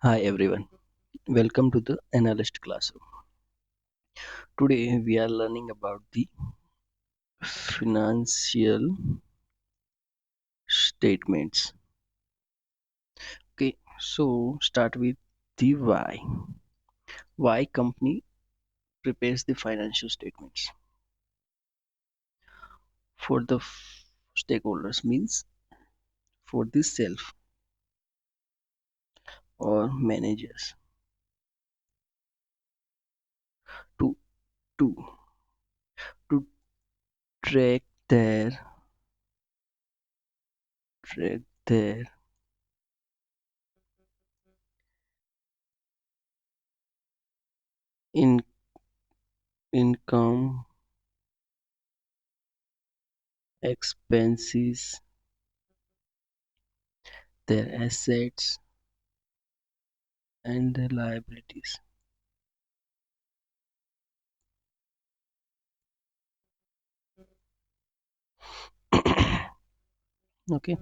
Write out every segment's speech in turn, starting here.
Hi everyone, welcome to the Analyst Classroom. Today we are learning about the financial statements. Okay, so start with the why. Why company prepares the financial statements for the stakeholders means for the self or managers to to to track their in, income, expenses, their assets and their liabilities. Okay,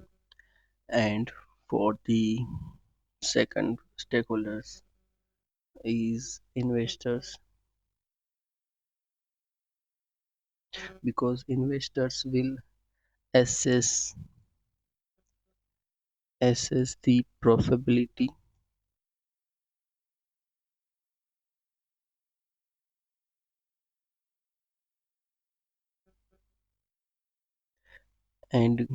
and for the second stakeholders is investors, because investors will assess assess the profitability and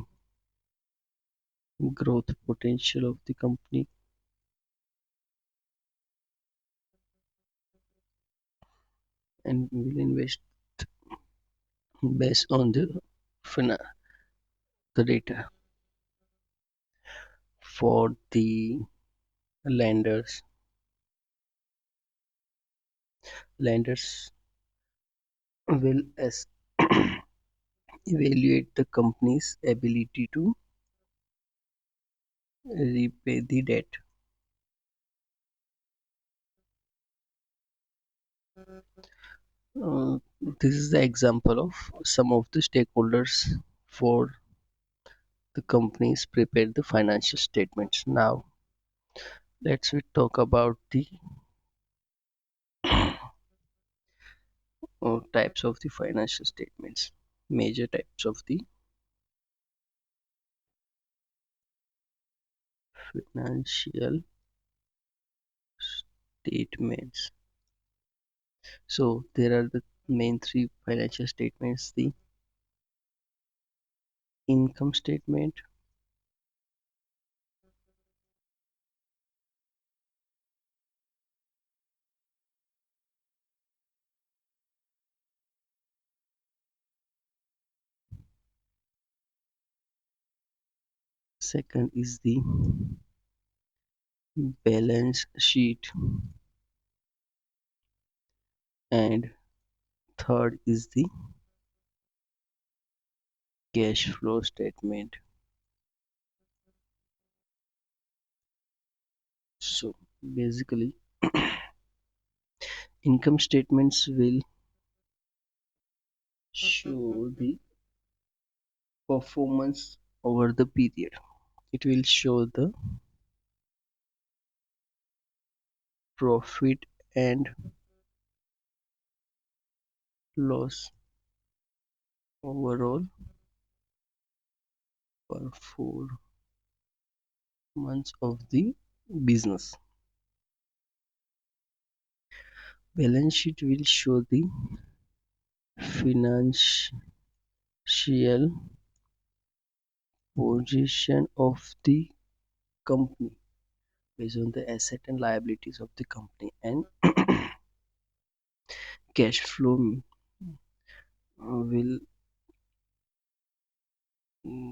growth potential of the company, and will invest based on the data. For the lenders, lenders will evaluate the company's ability to repay the debt. Uh, this is the example of some of the stakeholders for the companies prepare the financial statements. Now, let's we talk about the types of the financial statements, major types of the financial statements. So, there are the main three financial statements: the income statement, second is the balance sheet, and third is the cash flow statement. So basically, income statements will show the performance over the period. It will show the profit and loss overall for 4 months of the business. Balance sheet will show the financial position of the company based on the asset and liabilities of the company, and cash flow will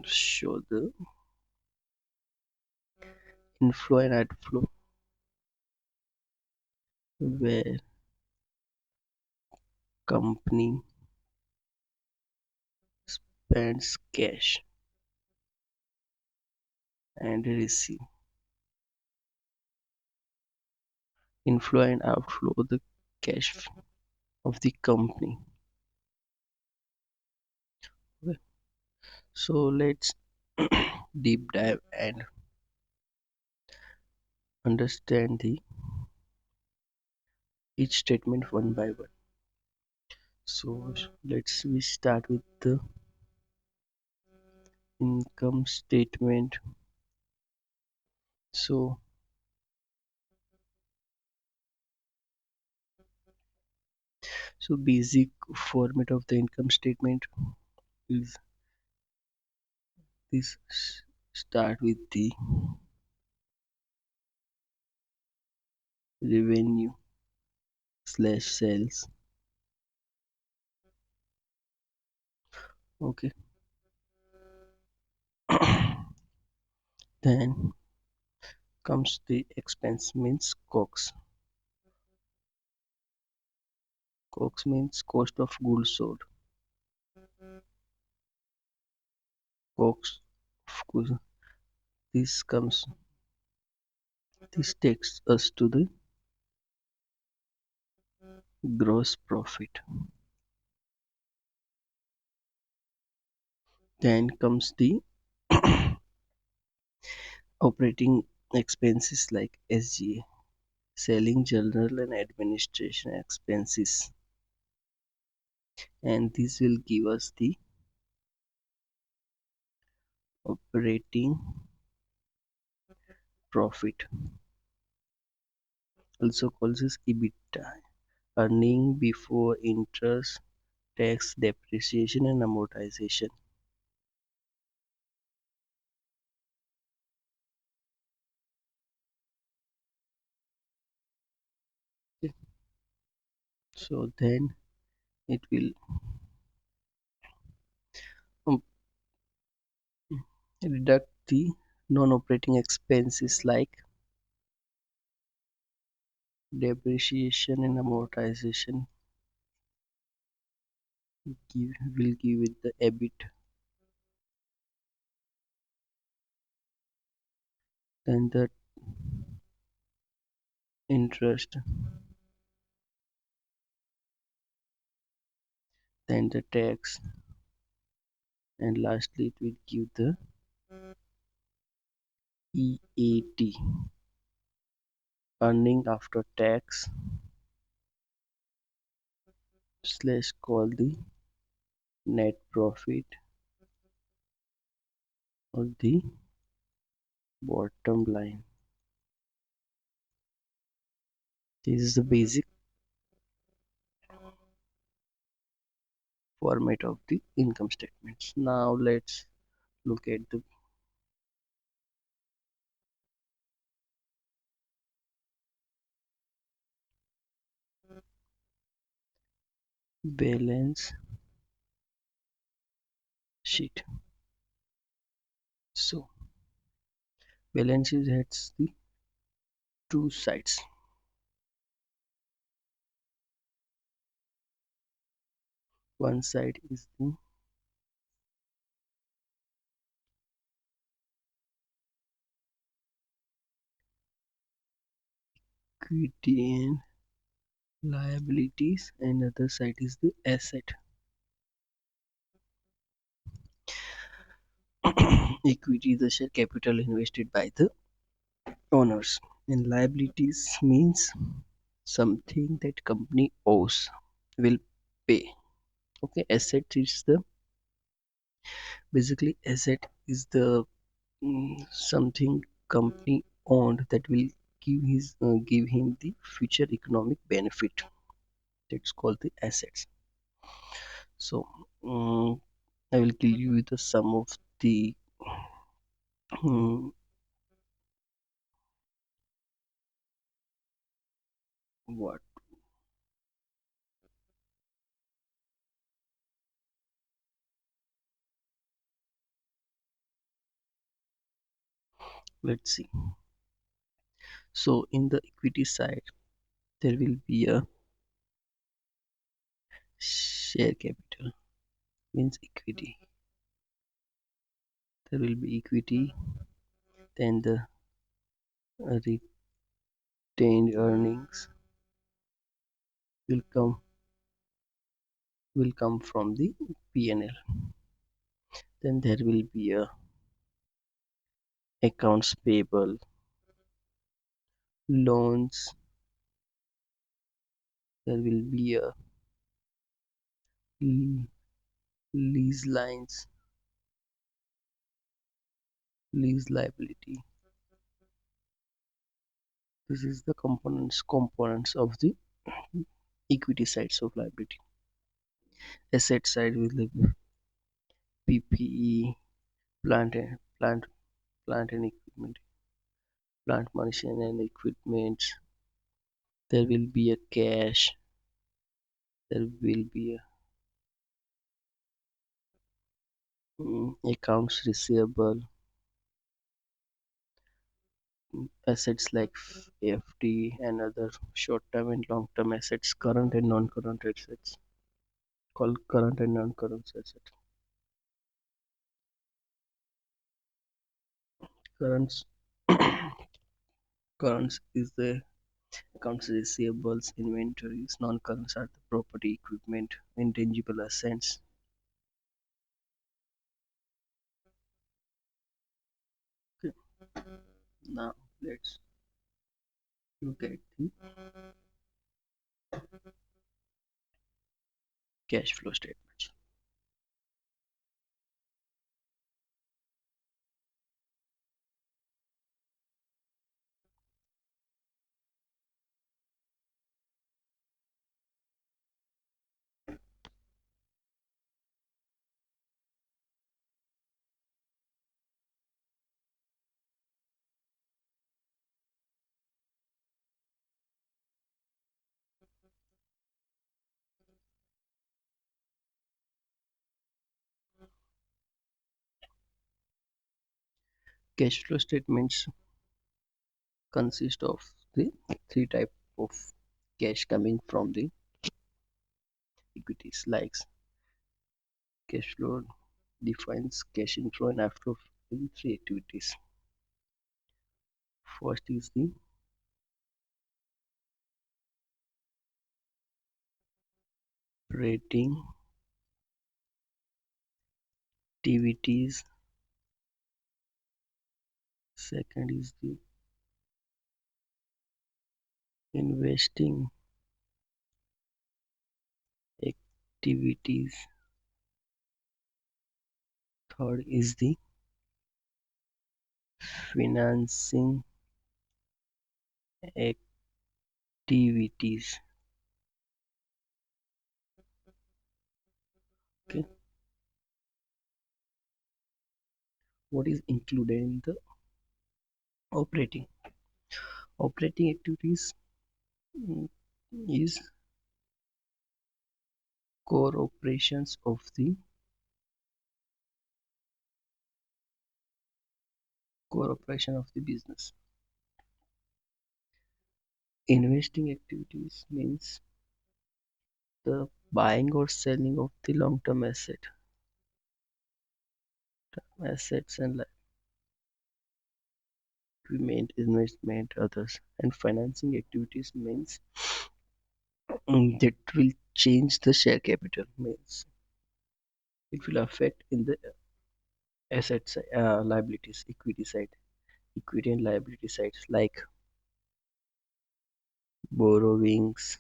show the inflow and outflow where company spends cash and receive inflow and outflow the cash of the company. Okay. So let's deep dive and understand the each statement one by one. So let's we start with the income statement. So basic format of the income statement is this: start with the revenue slash sales. Okay. Then comes the expense means COGS. COGS means cost of goods sold. COGS of goods. This comes this takes us to the gross profit. Then comes the operating expenses like SGA, selling general and administration expenses, and this will give us the operating profit, also called as EBITDA, earning before interest, tax, depreciation, and amortization. So then it will um, deduct the non-operating expenses like depreciation and amortization. Will give it the EBIT. Then the interest, then the tax, and lastly it will give the EAT, earning after tax slash call the net profit or the bottom line. This is the basic format of the income statements. Now let's look at the balance sheet. So balance sheet has the two sides. One side is the equity and liabilities, and other side is the asset. Equity is the share capital invested by the owners, and liabilities means something that company owes, will pay. Okay, asset is the basically asset is the something company owned that will give him the future economic benefit. That's called the assets. So I will give you the sum of the um, what, let's see. So in the equity side there will be a share capital means equity. There will be equity, then the retained earnings will come from the P&L. Then there will be a accounts payable, loans. There will be a l- lease lines, lease liability. This is the components of the equity sides of liability. Asset side will be PPE, plant and equipment, plant machine and equipment. There will be a cash. There will be a accounts receivable, assets like FD and other short-term and long-term assets, current and non-current assets, called current and non-current assets. Currents, currents is the accounts receivables, inventories. Non-currents are the property, equipment, intangible assets. Okay. Now let's look at the cash flow statements. Cash flow statements consist of the three type of cash coming from the equities, like cash flow defines cash inflow and outflow in three activities. First is the operating activities. Second is the investing activities. Third is the financing activities. Okay, what is included in the operating operating activities mm, is core operations of the core operation of the business. Investing activities means the buying or selling of the long-term assets and equipment, investment, others. And financing activities means that will change the share capital. Means it will affect in the asset side, liabilities, equity side, equity and liability sides like borrowings,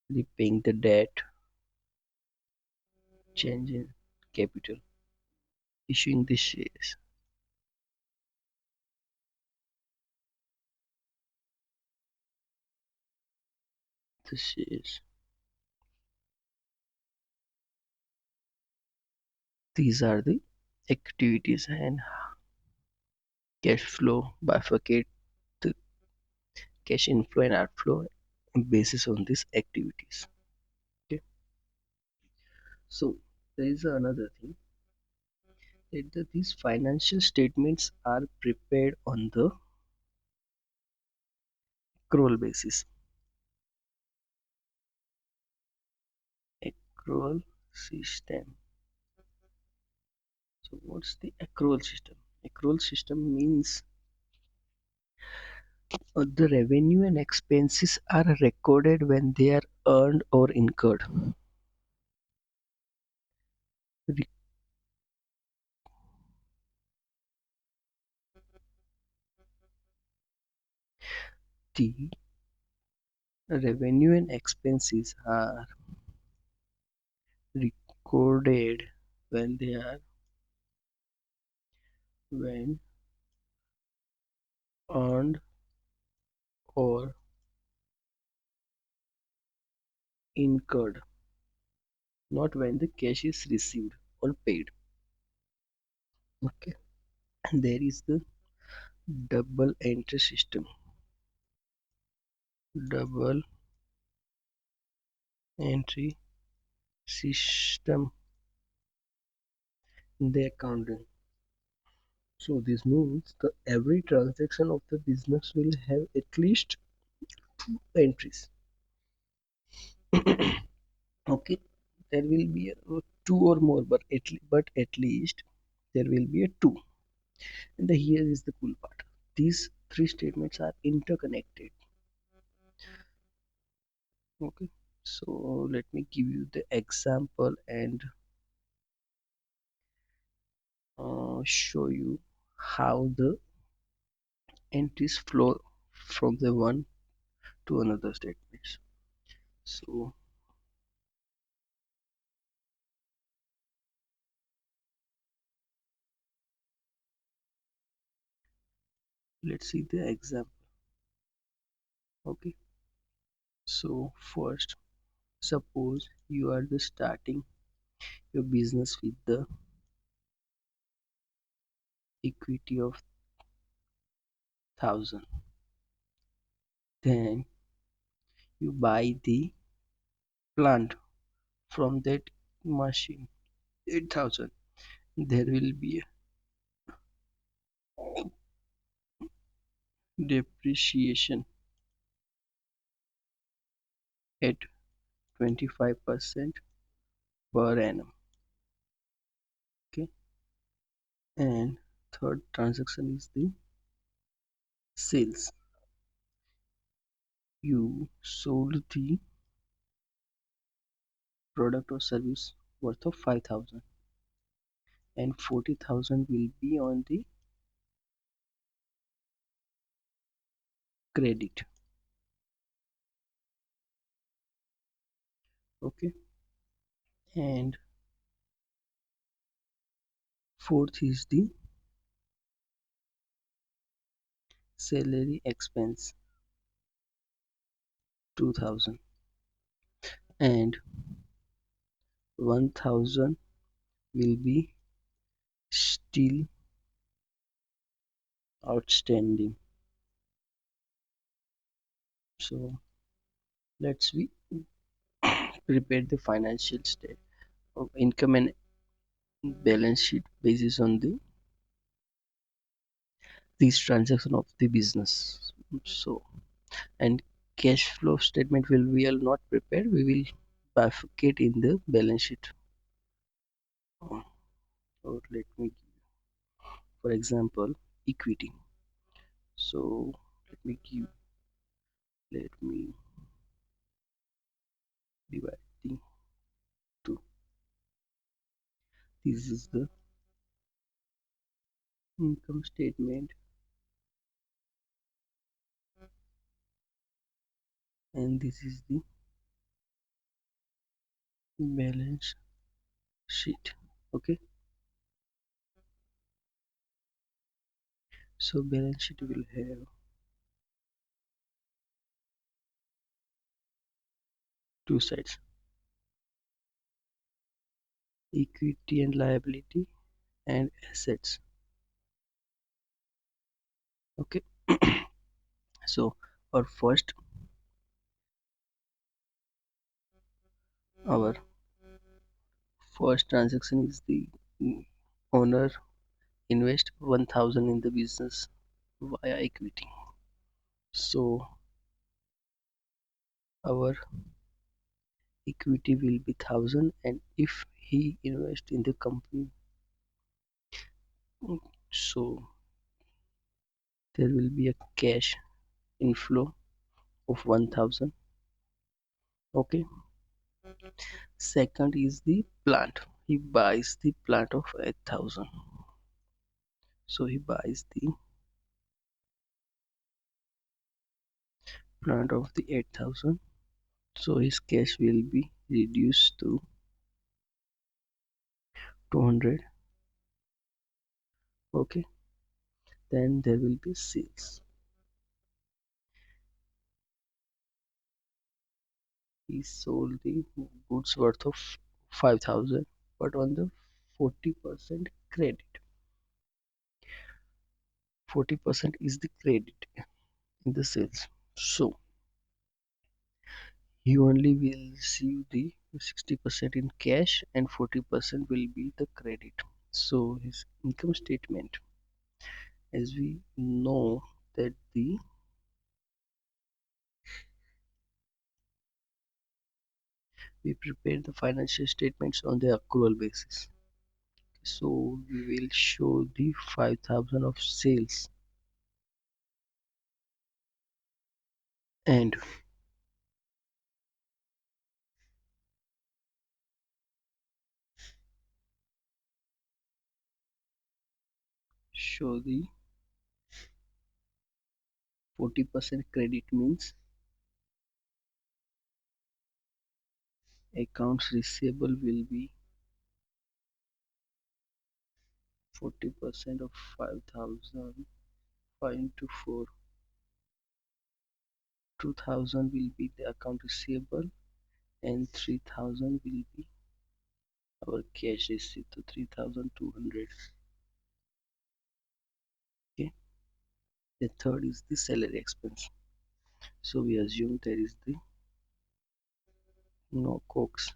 repaying the debt, change in capital, issuing the shares. The shares. These are the activities and cash flow bifurcate the cash inflow and outflow basis on these activities. Okay. So there is another thing that these financial statements are prepared on the accrual basis. Accrual system. So what's the accrual system? Accrual system means the revenue and expenses are recorded when they are earned or incurred. Re- the revenue and expenses are recorded when they are when earned or incurred, not when the cash is received or paid. Okay. And there is the double entry system. Double entry system in the accounting. So this means that every transaction of the business will have at least two entries. Okay, there will be two or more, but at least there will be a two. And here is the cool part. These three statements are interconnected. Okay, so let me give you the example and show you how the entries flow from the one to another statements. So let's see the example. Okay, so first, suppose you are the starting your business with the equity of 1,000. Then you buy the plant from that machine 8,000. There will be a depreciation at 25% per annum. Okay, and third transaction is the sales. You sold the product or service worth of 5,000, and 40,000 will be on the credit. Okay, and fourth is the salary expense 2,000, and 1,000 will be still outstanding. So let's we prepare the financial state of income and balance sheet basis on the this transaction of the business. So and cash flow statement will we are not prepared. We will bifurcate in the balance sheet. Or let me give, for example, equity. So let me divide the two. This is the income statement and this is the balance sheet. Okay, so balance sheet will have two sides, equity and liability and assets. Okay, so our our first transaction is the owner invest 1,000 in the business via equity. So our equity will be 1,000, and if he invest in the company, so there will be a cash inflow of 1,000. Okay, second is the plant. He buys the plant of 8,000. So he buys the plant of the 8,000. So his cash will be reduced to 200. Okay, then there will be sales. He sold the goods worth of 5,000, but on the 40% credit. 40% is the credit in the sales. So he only will receive the 60% in cash and 40% will be the credit. So his income statement, as we know that we prepare the financial statements on the accrual basis. So we will show the 5,000 of sales and show the 40% credit means accounts receivable will be 40% of 5,000. 5 into 4, 2,000 will be the account receivable and 3,000 will be our cash receipt. So 3,200. Okay. The third is the salary expense. So we assume there is the no cox,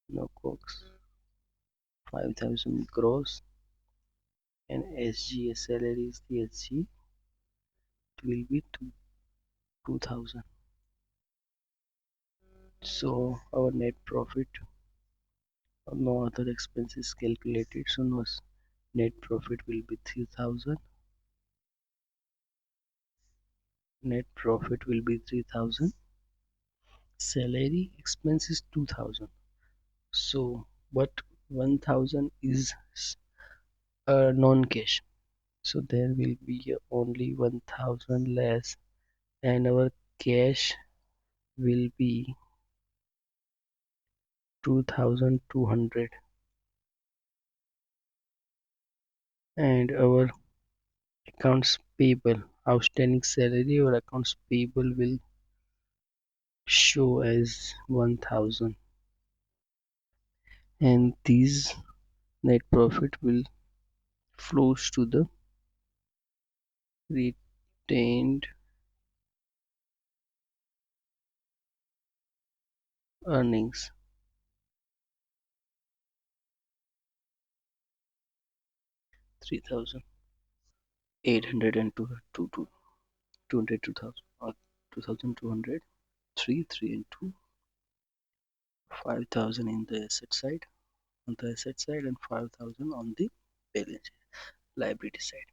no cox, 5,000 gross, and SG salary is the SG. It will be 2,000. So our net profit, no other expenses calculated. So no net profit will be 3,000. Net profit will be 3,000. Salary expense is 2,000. So but 1,000 is non-cash. So there will be only 1,000 less, and our cash will be 2,200, and our accounts payable, outstanding salary or accounts payable will show as 1,000, and these net profit will flows to the retained earnings. 3,000, 200, 2,000 or 2,200, 3 and 2, 5,000 in the asset side, on the asset side, and 5,000 on the balance liability side.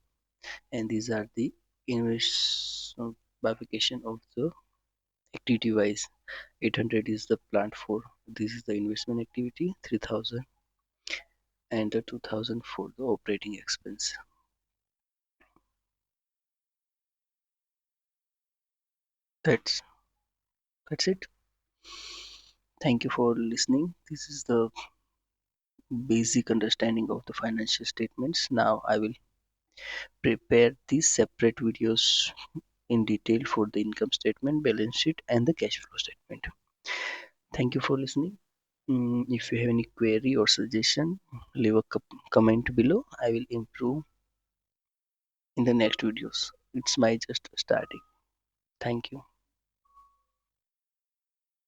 And these are the invest bifurcation of the activity wise. 800 is the plant for, this is the investment activity, 3,000 and the 2,000 for the operating expense. That's that's it. Thank you for listening. This is the basic understanding of the financial statements. Now I will prepare these separate videos in detail for the income statement, balance sheet, and the cash flow statement. Thank you for listening. If you have any query or suggestion, leave a comment below. I will improve in the next videos. It's my just starting. Thank you.